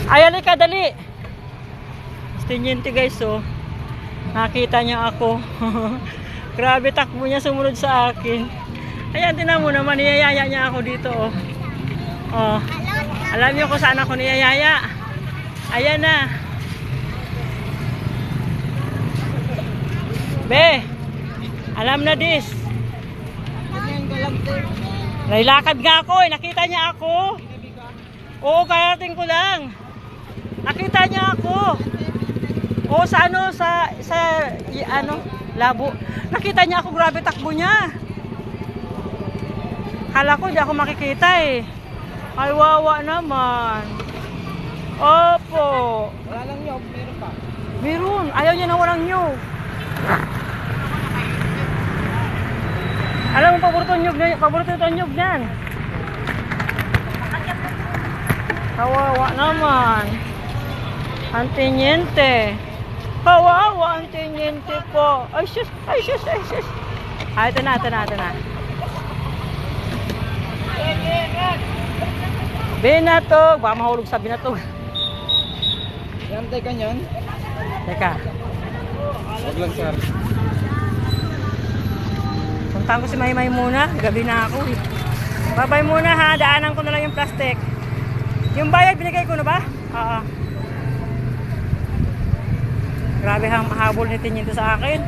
Ay, halika, dali. Stinyente guys, oh. Nakita niya ako. Grabe, takbo niya, sumunod sa akin. Ayan, tinan mo naman, niyayaya niya ako dito, oh. Oh. Alam niyo kung saan ako niyayaya. Ayan na. Be, alam na this. Nailakad nga ako eh. Nakita niya ako. Oo, karating ko lang. Nakita niya ako. Oo, sa ano, sa ano, labo. Nakita niya ako, grabe takbo niya. Kala ko di ako makikita eh. Ay, wawa naman. Opo. Wala lang nyog, meron pa. Meron. Ayaw niya na walang nyog. Alam mo, paborito nyog yan. Kawawa naman. Antinyente. Kawawa, antinyente po. Ay, sus, ay, sus, ay, sus. Ay, ito na. Binatog. Baka mahulog sa binatog. Yantay ka nyan? Teka. Wag lang sir. Puntahan ko si Maymay muna. Gabi na ako eh. Babay muna ha. Daanan ko na lang yung plastic. Yung bayad, binigay ko na ba? Oo. Grabe ang habol ni Tinyento sa akin.